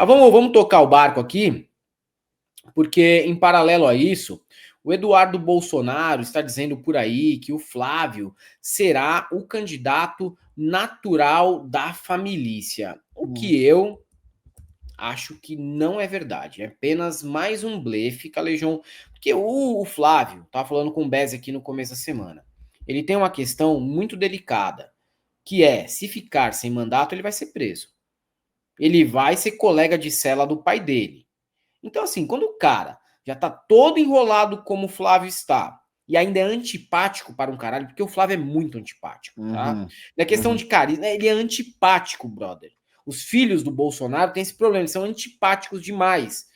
Mas vamos tocar o barco aqui, porque em paralelo a isso, o Eduardo Bolsonaro está dizendo por aí que o Flávio será o candidato natural da família. O que eu acho que não é verdade. É apenas mais um blefe, Calejão. Porque o Flávio, tava falando com o Bez aqui no começo da semana, ele tem uma questão muito delicada, que é, se ficar sem mandato, ele vai ser preso. Ele vai ser colega de cela do pai dele. Então, assim, quando o cara já tá todo enrolado como o Flávio está, e ainda é antipático para um caralho, porque o Flávio é muito antipático, tá? Não é questão de carisma, ele é antipático, brother. Os filhos do Bolsonaro têm esse problema, eles são antipáticos demais.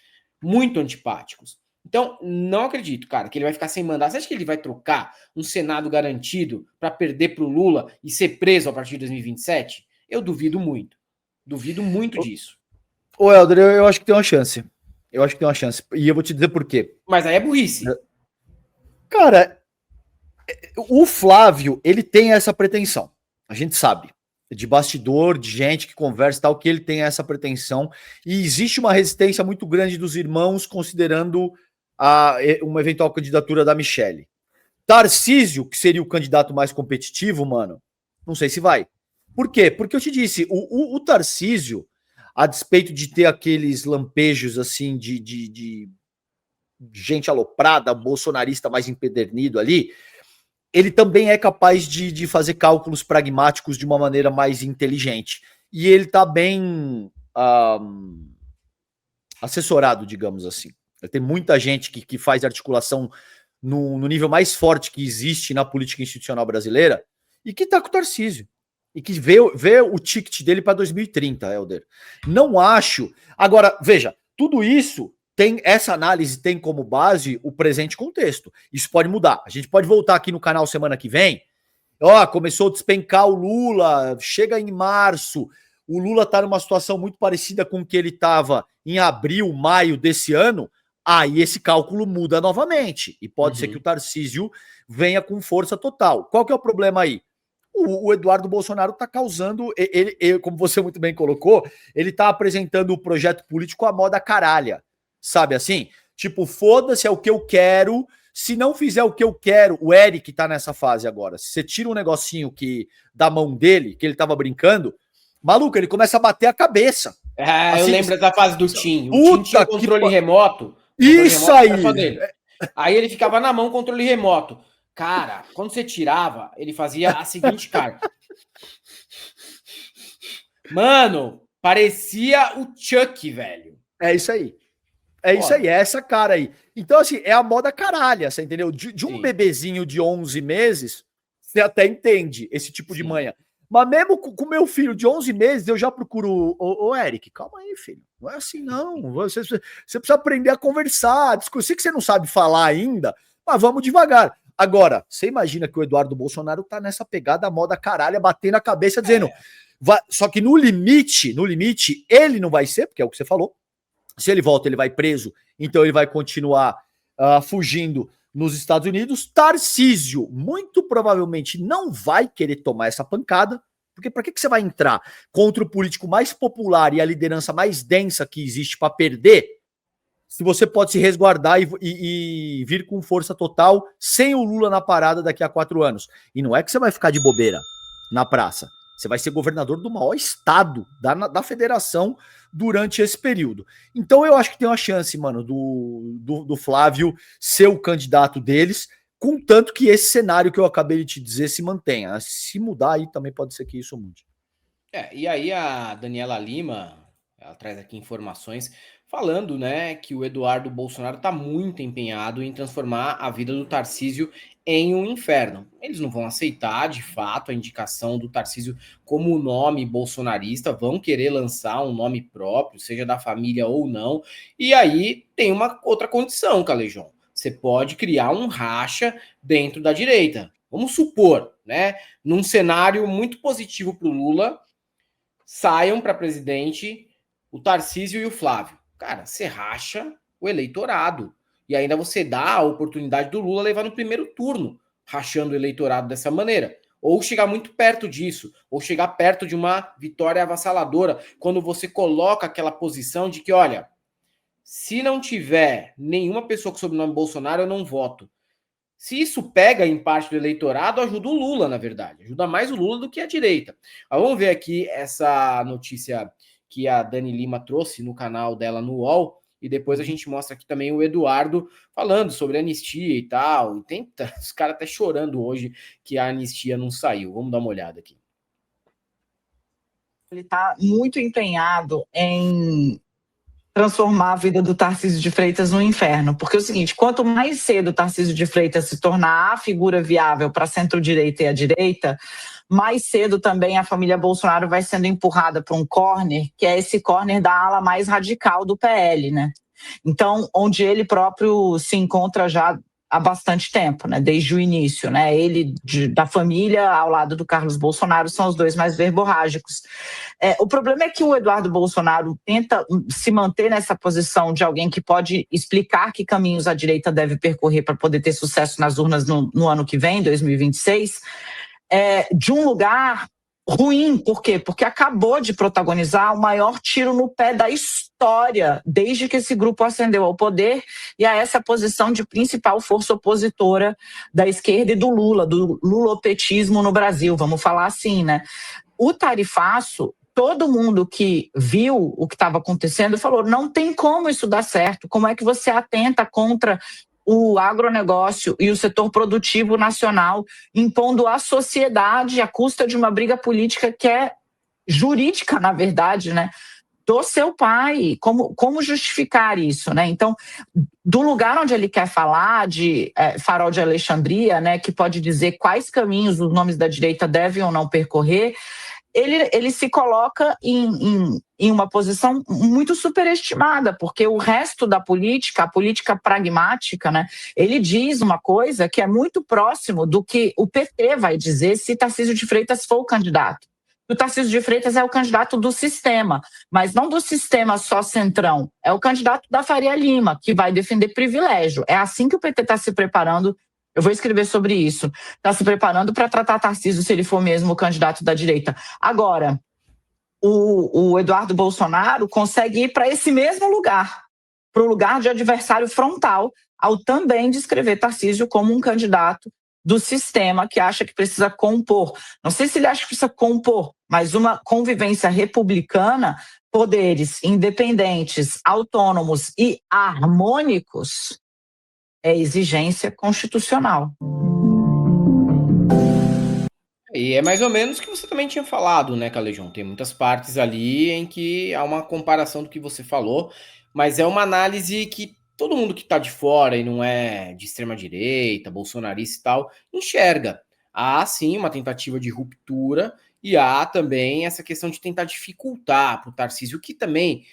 Muito antipáticos. Então, não acredito, cara, que ele vai ficar sem mandato. Você acha que ele vai trocar um Senado garantido para perder pro Lula e ser preso a partir de 2027? Eu duvido muito. Duvido muito disso. Ô, Helder, eu acho que tem uma chance. Eu acho que tem uma chance. E eu vou te dizer por quê. Mas aí é burrice. Cara, o Flávio, ele tem essa pretensão. A gente sabe. De bastidor, de gente que conversa e tal, que ele tem essa pretensão. E existe uma resistência muito grande dos irmãos, considerando uma eventual candidatura da Michelle. Tarcísio, que seria o candidato mais competitivo, mano, não sei se vai. Por quê? Porque eu te disse, o Tarcísio, a despeito de ter aqueles lampejos assim de gente aloprada, bolsonarista mais empedernido ali, ele também é capaz de fazer cálculos pragmáticos de uma maneira mais inteligente. E ele tá bem assessorado, digamos assim. Tem muita gente que faz articulação no nível mais forte que existe na política institucional brasileira e que tá com o Tarcísio. E que vê o ticket dele para 2030, Helder. Não acho. Agora, veja, tudo isso tem, essa análise tem como base o presente contexto. Isso pode mudar. A gente pode voltar aqui no canal semana que vem. Ó, começou a despencar o Lula, chega em março, o Lula tá numa situação muito parecida com o que ele estava em abril, maio desse ano. Aí esse cálculo muda novamente. E pode ser que o Tarcísio venha com força total. Qual que é o problema aí? O Eduardo Bolsonaro está causando, ele, como você muito bem colocou, ele está apresentando o projeto político à moda caralha. Sabe assim? Tipo, foda-se, é o que eu quero. Se não fizer o que eu quero, o Eric tá nessa fase agora. Se você tira um negocinho da mão dele, que ele tava brincando, maluco, ele começa a bater a cabeça. Assim, eu lembro da fase do Tim. O Tim tinha controle remoto. Isso aí! Só dele. Aí ele ficava na mão, controle remoto. Cara, quando você tirava, ele fazia a seguinte cara. Mano, parecia o Chuck, velho. É isso aí. É isso aí, é essa cara aí. Então, assim, é a moda caralha, você entendeu? De um bebezinho de 11 meses, você até entende esse tipo de manha. Mas mesmo com meu filho de 11 meses, eu já procuro... Ô, Eric, calma aí, filho. Não é assim, não. Você precisa aprender a conversar. Eu sei que você não sabe falar ainda, mas vamos devagar. Agora, você imagina que o Eduardo Bolsonaro tá nessa pegada moda caralha, batendo a cabeça, dizendo... Só que no limite, ele não vai ser, porque é o que você falou. Se ele volta, ele vai preso, então ele vai continuar fugindo nos Estados Unidos. Tarcísio, muito provavelmente, não vai querer tomar essa pancada, porque para que você vai entrar contra o político mais popular e a liderança mais densa que existe para perder, se você pode se resguardar e vir com força total sem o Lula na parada daqui a 4 anos? E não é que você vai ficar de bobeira na praça. Você vai ser governador do maior estado da federação durante esse período. Então eu acho que tem uma chance, mano, do Flávio ser o candidato deles, contanto que esse cenário que eu acabei de te dizer se mantenha. Se mudar aí também pode ser que isso mude. E aí a Daniela Lima, ela traz aqui informações falando, né, que o Eduardo Bolsonaro está muito empenhado em transformar a vida do Tarcísio em um inferno. Eles não vão aceitar, de fato, a indicação do Tarcísio como nome bolsonarista, vão querer lançar um nome próprio, seja da família ou não. E aí tem uma outra condição, Calejão. Você pode criar um racha dentro da direita. Vamos supor, né, num cenário muito positivo para o Lula, saiam para presidente o Tarcísio e o Flávio. Cara, você racha o eleitorado. E ainda você dá a oportunidade do Lula levar no primeiro turno, rachando o eleitorado dessa maneira. ou chegar muito perto disso, ou chegar perto de uma vitória avassaladora, quando você coloca aquela posição de que, olha, se não tiver nenhuma pessoa com sobrenome Bolsonaro, eu não voto. Se isso pega em parte do eleitorado, ajuda o Lula, na verdade. Ajuda mais o Lula do que a direita. Mas vamos ver aqui essa notícia que a Dani Lima trouxe no canal dela no UOL, e depois a gente mostra aqui também o Eduardo falando sobre anistia e tal. E tem os caras até chorando hoje que a anistia não saiu. Vamos dar uma olhada aqui. Ele está muito empenhado em transformar a vida do Tarcísio de Freitas no inferno. Porque é o seguinte, quanto mais cedo o Tarcísio de Freitas se tornar a figura viável para a centro-direita e a direita, mais cedo também a família Bolsonaro vai sendo empurrada para um corner, que é esse corner da ala mais radical do PL, né? Então, onde ele próprio se encontra já há bastante tempo, né? Desde o início, né? Ele da família ao lado do Carlos Bolsonaro são os dois mais verborrágicos. O problema é que o Eduardo Bolsonaro tenta se manter nessa posição de alguém que pode explicar que caminhos a direita deve percorrer para poder ter sucesso nas urnas no ano que vem, 2026, de um lugar ruim. Por quê? Porque acabou de protagonizar o maior tiro no pé da história desde que esse grupo ascendeu ao poder e a essa posição de principal força opositora da esquerda e do lulopetismo no Brasil, vamos falar assim, né? O tarifaço, todo mundo que viu o que estava acontecendo falou, não tem como isso dar certo, como é que você atenta contra o agronegócio e o setor produtivo nacional, impondo à sociedade à custa de uma briga política que é jurídica, na verdade, né, do seu pai. Como justificar isso, né? Então, do lugar onde ele quer falar de farol de Alexandria, né, que pode dizer quais caminhos os nomes da direita devem ou não percorrer, ele se coloca em uma posição muito superestimada, porque o resto da política, a política pragmática, né, ele diz uma coisa que é muito próximo do que o PT vai dizer se Tarcísio de Freitas for o candidato. O Tarcísio de Freitas é o candidato do sistema, mas não do sistema só centrão, é o candidato da Faria Lima, que vai defender privilégio. É assim que o PT está se preparando. Eu vou escrever sobre isso. Está se preparando para tratar Tarcísio se ele for mesmo o candidato da direita. Agora, o Eduardo Bolsonaro consegue ir para esse mesmo lugar, para o lugar de adversário frontal, ao também descrever Tarcísio como um candidato do sistema que acha que precisa compor. Não sei se ele acha que precisa compor, mas uma convivência republicana, poderes independentes, autônomos e harmônicos, é exigência constitucional. E é mais ou menos o que você também tinha falado, né, Calejão? Tem muitas partes ali em que há uma comparação do que você falou, mas é uma análise que todo mundo que está de fora e não é de extrema-direita, bolsonarista e tal, enxerga. Há, sim, uma tentativa de ruptura e há também essa questão de tentar dificultar para o Tarcísio, que também...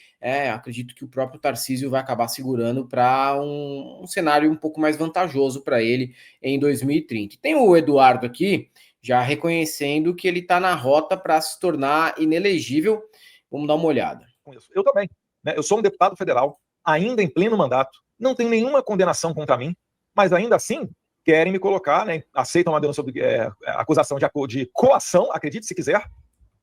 acredito que o próprio Tarcísio vai acabar segurando para um cenário um pouco mais vantajoso para ele em 2030. Tem o Eduardo aqui, já reconhecendo que ele está na rota para se tornar inelegível. Vamos dar uma olhada. Eu também, né? Eu sou um deputado federal, ainda em pleno mandato, não tem nenhuma condenação contra mim, mas ainda assim querem me colocar, né? Aceitam uma denúncia sobre acusação de coação, acredite se quiser.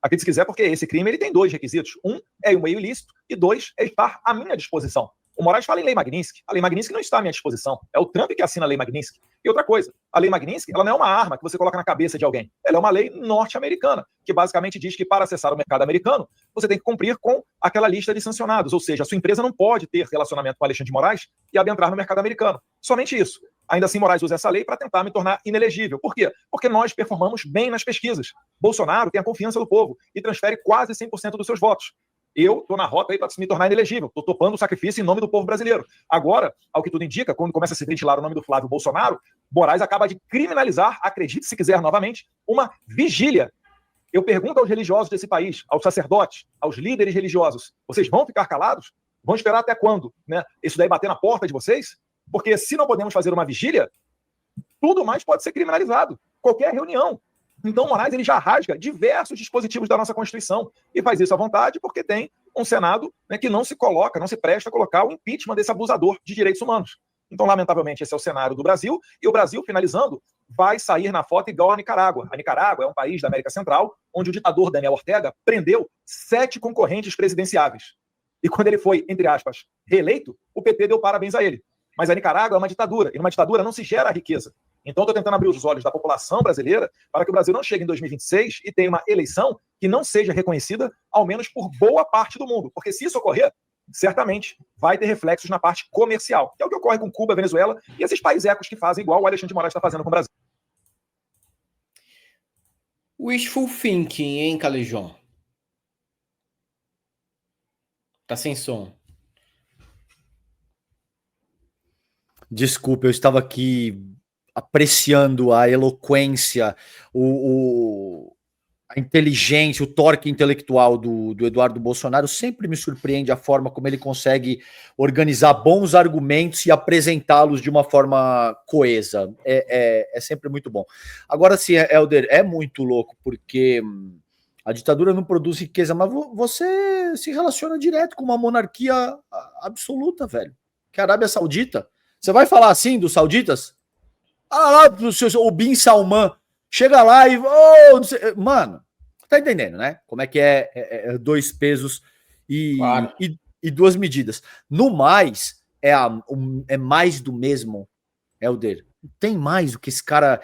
Acredite se quiser, porque esse crime ele tem dois requisitos. Um é o meio ilícito e dois é estar à minha disposição. O Moraes fala em Lei Magnitsky. A Lei Magnitsky não está à minha disposição. É o Trump que assina a Lei Magnitsky. E outra coisa, a Lei Magnitsky ela não é uma arma que você coloca na cabeça de alguém. Ela é uma lei norte-americana, que basicamente diz que para acessar o mercado americano, você tem que cumprir com aquela lista de sancionados. Ou seja, a sua empresa não pode ter relacionamento com Alexandre de Moraes e adentrar no mercado americano. Somente isso. Ainda assim, Moraes usa essa lei para tentar me tornar inelegível. Por quê? Porque nós performamos bem nas pesquisas. Bolsonaro tem a confiança do povo e transfere quase 100% dos seus votos. Eu estou na rota aí para me tornar inelegível. Estou topando o sacrifício em nome do povo brasileiro. Agora, ao que tudo indica, quando começa a se ventilar o nome do Flávio Bolsonaro, Moraes acaba de criminalizar, acredite se quiser novamente, uma vigília. Eu pergunto aos religiosos desse país, aos sacerdotes, aos líderes religiosos, vocês vão ficar calados? Vão esperar até quando? Né? Isso daí bater na porta de vocês? Porque se não podemos fazer uma vigília, tudo mais pode ser criminalizado. Qualquer reunião. Então, Moraes ele já rasga diversos dispositivos da nossa Constituição e faz isso à vontade porque tem um Senado, né, que não se coloca, não se presta a colocar o impeachment desse abusador de direitos humanos. Então, lamentavelmente, esse é o cenário do Brasil, e o Brasil, finalizando, vai sair na foto igual a Nicarágua. A Nicarágua é um país da América Central, onde o ditador Daniel Ortega prendeu 7 concorrentes presidenciáveis. E quando ele foi, entre aspas, reeleito, o PT deu parabéns a ele. Mas a Nicarágua é uma ditadura, e numa ditadura não se gera riqueza. Então, estou tentando abrir os olhos da população brasileira para que o Brasil não chegue em 2026 e tenha uma eleição que não seja reconhecida, ao menos por boa parte do mundo. Porque se isso ocorrer, certamente vai ter reflexos na parte comercial, que é o que ocorre com Cuba, Venezuela e esses países ecos que fazem igual o Alexandre de Moraes está fazendo com o Brasil. Wishful thinking, hein, Calejão? Tá sem som. Desculpa, eu estava aqui apreciando a eloquência, a inteligência, o torque intelectual do Eduardo Bolsonaro. Sempre me surpreende a forma como ele consegue organizar bons argumentos e apresentá-los de uma forma coesa. É sempre muito bom. Agora sim, Helder, é muito louco, porque a ditadura não produz riqueza, mas você se relaciona direto com uma monarquia absoluta, velho. Que é a Arábia Saudita. Você vai falar assim dos sauditas? Ah lá, o Bin Salman. Chega lá e... mano, tá entendendo, né? Como é que é 2 pesos Claro. e 2 medidas. No mais, é mais do mesmo, Helder. Tem mais do que esse cara...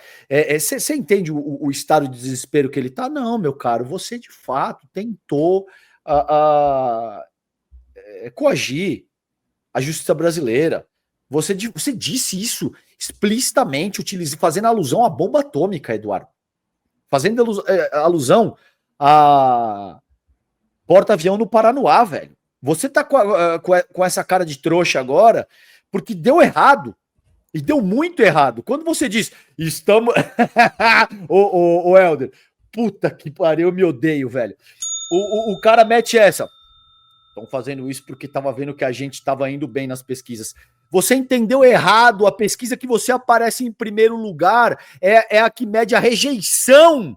Você entende o estado de desespero que ele tá? Não, meu caro. Você, de fato, tentou coagir a justiça brasileira. Você disse isso explicitamente, fazendo alusão à bomba atômica, Eduardo. Fazendo alusão a porta-avião no Paranoá, velho. Você tá com essa cara de trouxa agora porque deu errado. E deu muito errado. Quando você diz, estamos... ô, Helder, puta que pariu, eu me odeio, velho. O cara mete essa. Estão fazendo isso porque tava vendo que a gente estava indo bem nas pesquisas. Você entendeu errado. A pesquisa que você aparece em primeiro lugar é a que mede a rejeição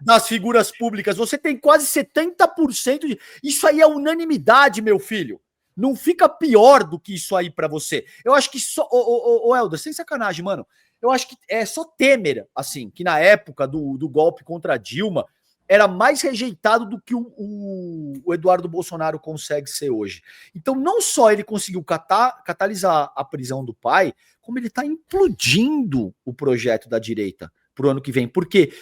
das figuras públicas. Você tem quase 70% de... Isso aí é unanimidade, meu filho. Não fica pior do que isso aí pra você. Eu acho que só... Ô, Helder, sem sacanagem, mano. Eu acho que é só Temer, assim, que na época do golpe contra Dilma era mais rejeitado do que o Eduardo Bolsonaro consegue ser hoje. Então, não só ele conseguiu catalisar a prisão do pai, como ele está implodindo o projeto da direita para o ano que vem. Porque,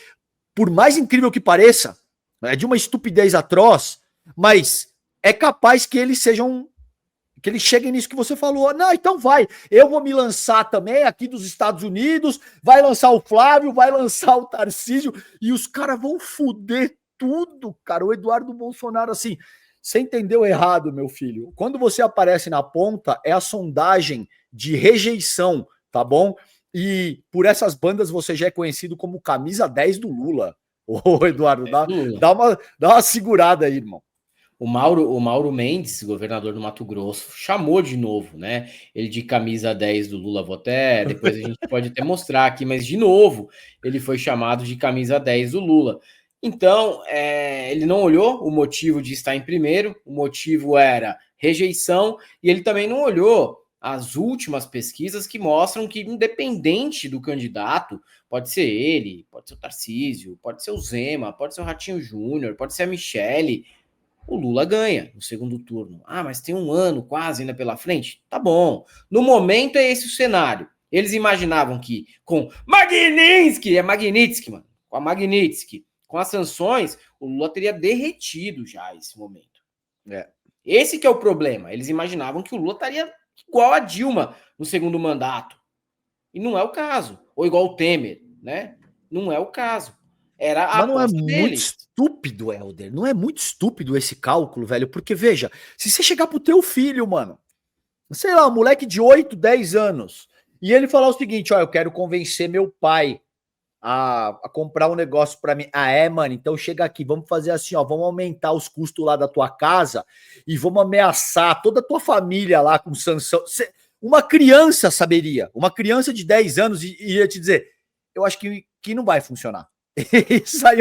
por mais incrível que pareça, é de uma estupidez atroz, mas é capaz que eles sejam... que eles cheguem nisso que você falou. Não, então vai. Eu vou me lançar também aqui dos Estados Unidos, vai lançar o Flávio, vai lançar o Tarcísio, e os caras vão foder tudo, cara. O Eduardo Bolsonaro, assim, você entendeu errado, meu filho. Quando você aparece na ponta, é a sondagem de rejeição, tá bom? E por essas bandas você já é conhecido como camisa 10 do Lula. Ô, Eduardo, dá uma segurada aí, irmão. O Mauro Mendes, governador do Mato Grosso, chamou de novo, né? Ele de camisa 10 do Lula. Depois a gente pode até mostrar aqui, mas de novo, ele foi chamado de camisa 10 do Lula. Então, ele não olhou o motivo de estar em primeiro, o motivo era rejeição, e ele também não olhou as últimas pesquisas que mostram que, independente do candidato, pode ser ele, pode ser o Tarcísio, pode ser o Zema, pode ser o Ratinho Júnior, pode ser a Michele, o Lula ganha no segundo turno. Ah, mas tem um ano quase ainda pela frente? Tá bom. No momento é esse o cenário. Eles imaginavam que com Magnitsky, mano. Com a Magnitsky, com as sanções, o Lula teria derretido já esse momento. Esse que é o problema. Eles imaginavam que o Lula estaria igual a Dilma no segundo mandato. E não é o caso. Ou igual o Temer, né? Não é o caso. Era a Mas não é aposta muito deles. estúpido, Helder. Não é muito estúpido esse cálculo, velho. Porque, veja, se você chegar pro teu filho, mano, sei lá, um moleque de 8, 10 anos, e ele falar o seguinte, ó, eu quero convencer meu pai a comprar um negócio pra mim. Ah, mano, então chega aqui, vamos fazer assim, ó, vamos aumentar os custos lá da tua casa e vamos ameaçar toda a tua família lá com sanção. Uma criança saberia, uma criança de 10 anos iria te dizer, eu acho que não vai funcionar. Isso aí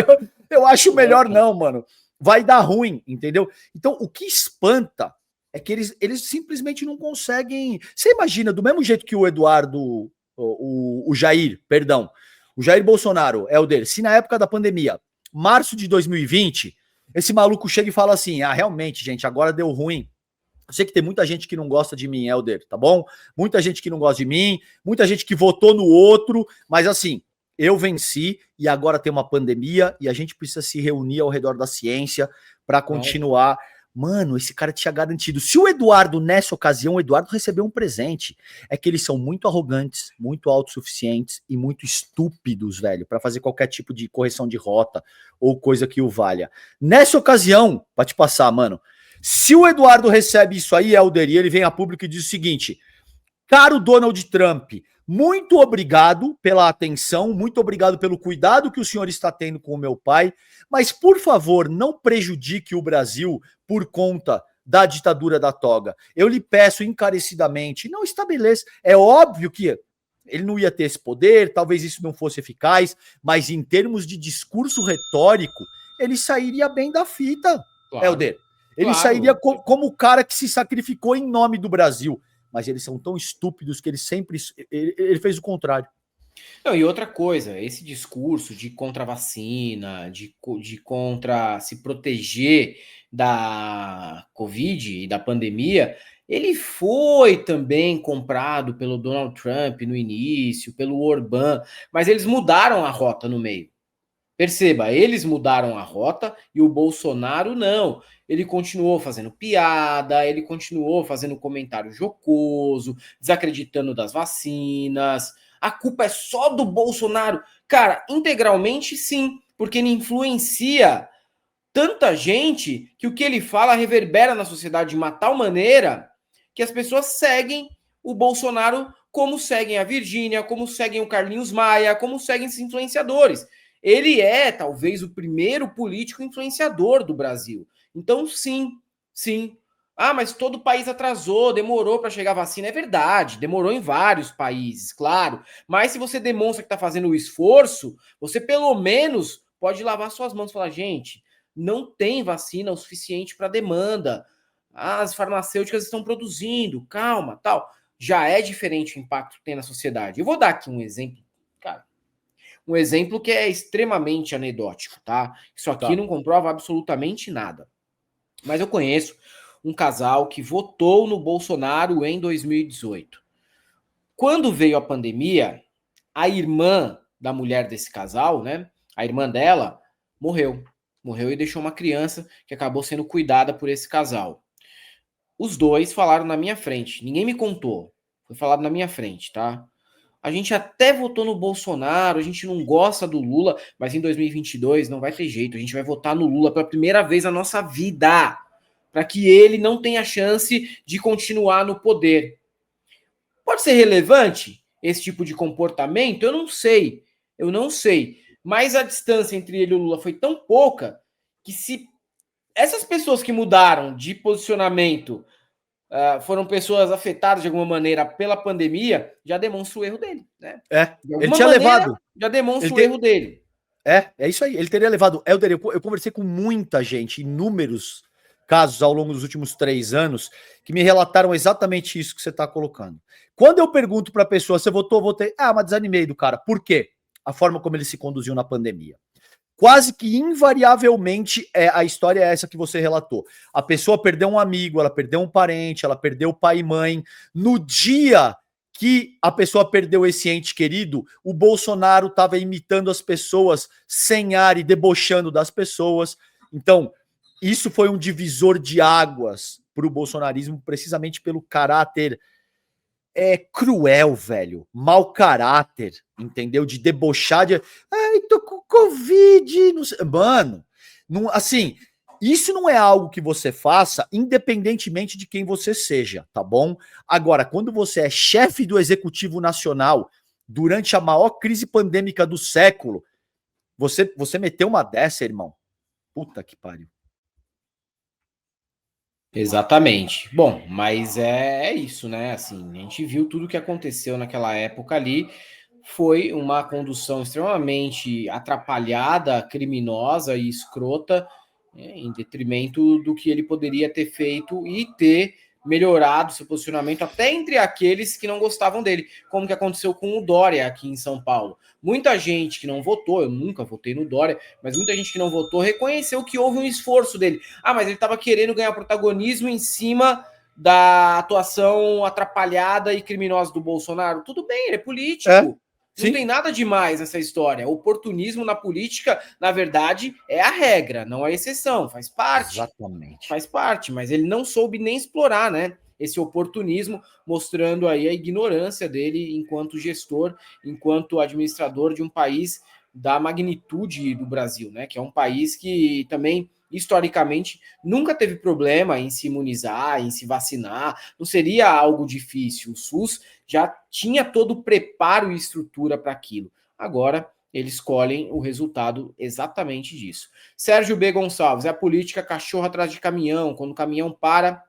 eu acho melhor não, mano. Vai dar ruim, entendeu? Então, o que espanta é que eles simplesmente não conseguem. Você imagina, do mesmo jeito que o Eduardo, o Jair, perdão, o Jair Bolsonaro, Helder, se na época da pandemia, março de 2020, esse maluco chega e fala assim: ah, realmente, gente, agora deu ruim. Eu sei que tem muita gente que não gosta de mim, Helder, tá bom? Muita gente que não gosta de mim, muita gente que votou no outro, mas assim, eu venci e agora tem uma pandemia e a gente precisa se reunir ao redor da ciência para continuar. Mano, esse cara tinha garantido. Se o Eduardo, nessa ocasião, o Eduardo recebeu um presente. É que eles são muito arrogantes, muito autossuficientes e muito estúpidos, velho, para fazer qualquer tipo de correção de rota ou coisa que o valha. Nessa ocasião, pra te passar, mano, se o Eduardo recebe isso aí, Helder, e ele vem a público e diz o seguinte: caro Donald Trump, muito obrigado pela atenção, muito obrigado pelo cuidado que o senhor está tendo com o meu pai, mas, por favor, não prejudique o Brasil por conta da ditadura da toga. Eu lhe peço encarecidamente, não estabeleça. É óbvio que ele não ia ter esse poder, talvez isso não fosse eficaz, mas em termos de discurso retórico, ele sairia bem da fita, claro, Helder. Ele sairia como o cara que se sacrificou em nome do Brasil. Mas eles são tão estúpidos que ele fez o contrário. Não, e outra coisa, esse discurso de contra a vacina, de contra se proteger da Covid e da pandemia, ele foi também comprado pelo Donald Trump no início, pelo Orbán, mas eles mudaram a rota no meio. Perceba, eles mudaram a rota e o Bolsonaro não. Ele continuou fazendo piada, ele continuou fazendo comentário jocoso, desacreditando das vacinas. A culpa é só do Bolsonaro. Cara, integralmente sim, porque ele influencia tanta gente que o que ele fala reverbera na sociedade de uma tal maneira que as pessoas seguem o Bolsonaro como seguem a Virgínia, como seguem o Carlinhos Maia, como seguem esses influenciadores. Ele é, talvez, o primeiro político influenciador do Brasil. Então, sim. Ah, mas todo país atrasou, demorou para chegar a vacina. É verdade, demorou em vários países, claro. Mas se você demonstra que está fazendo o esforço, você pelo menos pode lavar suas mãos e falar: gente, não tem vacina o suficiente para a demanda. As farmacêuticas estão produzindo, calma, tal. Já é diferente o impacto que tem na sociedade. Eu vou dar aqui um exemplo, cara. Um exemplo que é extremamente anedótico, tá? Isso aqui não comprova absolutamente nada. Mas eu conheço um casal que votou no Bolsonaro em 2018. Quando veio a pandemia, a irmã da mulher desse casal, né? A irmã dela morreu. Morreu e deixou uma criança que acabou sendo cuidada por esse casal. Os dois falaram na minha frente. Ninguém me contou. Foi falado na minha frente, tá? A gente até votou no Bolsonaro, a gente não gosta do Lula, mas em 2022 não vai ter jeito, a gente vai votar no Lula pela primeira vez na nossa vida, para que ele não tenha chance de continuar no poder. Pode ser relevante esse tipo de comportamento? Eu não sei, mas a distância entre ele e o Lula foi tão pouca que se essas pessoas que mudaram de posicionamento foram pessoas afetadas de alguma maneira pela pandemia, já demonstra o erro dele, né? Ele tinha levado. Já demonstra o erro dele. É isso aí. Ele teria levado. Helder, eu conversei com muita gente, inúmeros casos ao longo dos últimos 3 anos, que me relataram exatamente isso que você está colocando. Quando eu pergunto para a pessoa, você votou? Votei. Mas desanimei do cara. Por quê? A forma como ele se conduziu na pandemia. Quase que invariavelmente a história é essa que você relatou. A pessoa perdeu um amigo, ela perdeu um parente, ela perdeu pai e mãe. No dia que a pessoa perdeu esse ente querido, o Bolsonaro estava imitando as pessoas sem ar e debochando das pessoas. Então, isso foi um divisor de águas para o bolsonarismo, precisamente pelo caráter cruel, velho, mau caráter, entendeu? De debochar, tô com Covid, não sei. Mano, não, assim, isso não é algo que você faça independentemente de quem você seja, tá bom? Agora, quando você é chefe do Executivo Nacional durante a maior crise pandêmica do século, você meteu uma dessa, irmão? Puta que pariu. Exatamente. Bom, mas é isso, né? Assim, a gente viu tudo o que aconteceu naquela época ali. Foi uma condução extremamente atrapalhada, criminosa e escrota, em detrimento do que ele poderia ter feito e ter melhorado seu posicionamento até entre aqueles que não gostavam dele, como que aconteceu com o Dória aqui em São Paulo. Muita gente que não votou, eu nunca votei no Dória, mas muita gente que não votou reconheceu que houve um esforço dele. Ah, mas ele estava querendo ganhar protagonismo em cima da atuação atrapalhada e criminosa do Bolsonaro. Tudo bem, ele é político. Não tem nada demais nessa história. Oportunismo na política, na verdade, é a regra, não a exceção. Faz parte. Exatamente. Faz parte, mas ele não soube nem explorar, né? Esse oportunismo, mostrando aí a ignorância dele enquanto gestor, enquanto administrador de um país da magnitude do Brasil, né? Que é um país que também, historicamente, nunca teve problema em se imunizar, em se vacinar. Não seria algo difícil. O SUS já tinha todo o preparo e estrutura para aquilo. Agora, eles escolhem o resultado exatamente disso. Sérgio B. Gonçalves, é a política cachorro atrás de caminhão. Quando o caminhão para,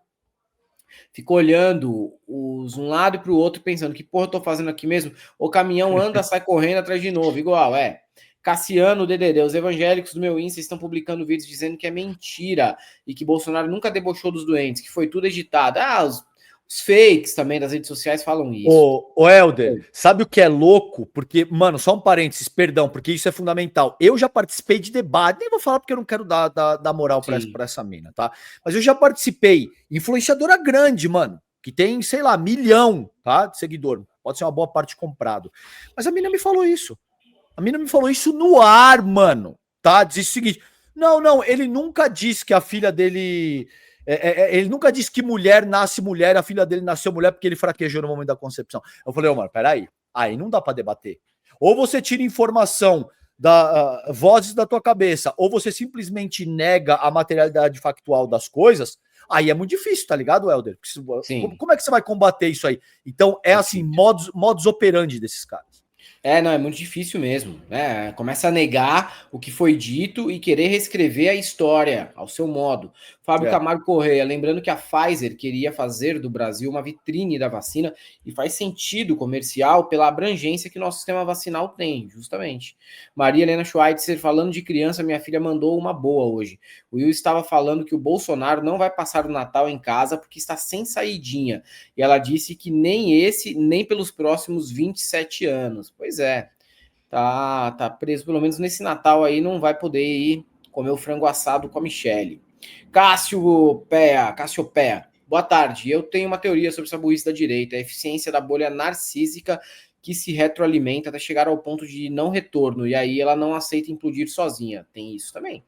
fica olhando um lado e para o outro, pensando, que porra eu tô fazendo aqui mesmo? O caminhão anda, sai correndo atrás de novo, igual, é. Cassiano DDD, os evangélicos do meu Insta estão publicando vídeos dizendo que é mentira e que Bolsonaro nunca debochou dos doentes, que foi tudo editado. Ah, os fakes também das redes sociais falam isso. Ô Helder, sabe o que é louco? Porque, mano, só um parênteses, perdão, porque isso é fundamental. Eu já participei de debate, nem vou falar porque eu não quero dar moral pra essa mina, tá? Mas eu já participei, influenciadora grande, mano, que tem, sei lá, 1 milhão, tá, de seguidor. Pode ser uma boa parte comprado. Mas a mina me falou isso. A mina me falou isso no ar, mano, tá? Diz o seguinte, não, ele nunca disse que a filha dele... ele nunca disse que mulher nasce mulher, a filha dele nasceu mulher porque ele fraquejou no momento da concepção. Eu falei, mano, peraí, aí não dá pra debater. Ou você tira informação vozes da tua cabeça, ou você simplesmente nega a materialidade factual das coisas, aí é muito difícil, tá ligado, Helder? Como é que você vai combater isso aí? Então, é assim, modus operandi desses caras. Não, é muito difícil mesmo, né? Começa a negar o que foi dito e querer reescrever a história ao seu modo. Fábio Camargo Correia, lembrando que a Pfizer queria fazer do Brasil uma vitrine da vacina e faz sentido comercial pela abrangência que nosso sistema vacinal tem, justamente. Maria Helena Schweitzer, falando de criança, minha filha mandou uma boa hoje. O Will estava falando que o Bolsonaro não vai passar o Natal em casa porque está sem saidinha. E ela disse que nem esse, nem pelos próximos 27 anos. Pois é, tá preso, pelo menos nesse Natal aí, não vai poder ir comer o frango assado com a Michele. Cássio-Péa, boa tarde. Eu tenho uma teoria sobre essa burrice da direita, a eficiência da bolha narcísica que se retroalimenta até chegar ao ponto de não retorno, e aí ela não aceita implodir sozinha. Tem isso também.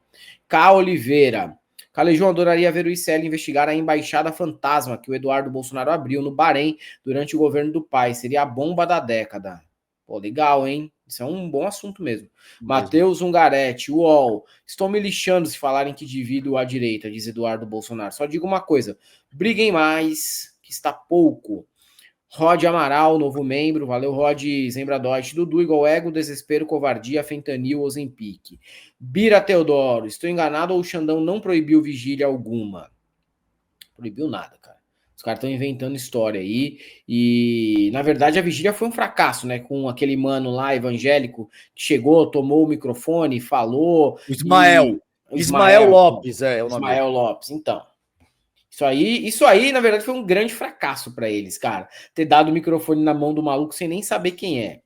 K. Oliveira, Calejão, adoraria ver o ICL investigar a embaixada fantasma que o Eduardo Bolsonaro abriu no Bahrein durante o governo do pai. Seria a bomba da década. Pô, legal, hein? Isso é um bom assunto mesmo. Matheus Ungaretti, UOL. Estou me lixando se falarem que divido a direita, diz Eduardo Bolsonaro. Só digo uma coisa. Briguem mais, que está pouco. Rod Amaral, novo membro. Valeu, Rod Zembradoite. Dudu igual ego, desespero, covardia, fentanil, Ozempic. Bira Teodoro. Estou enganado ou o Xandão não proibiu vigília alguma? Proibiu nada, cara. Os caras estão inventando história aí. E, na verdade, a vigília foi um fracasso, né? Com aquele mano lá, evangélico, que chegou, tomou o microfone, falou. Ismael Lopes, é o nome. Ismael Lopes, então. Isso aí, na verdade, foi um grande fracasso para eles, cara. Ter dado o microfone na mão do maluco sem nem saber quem é.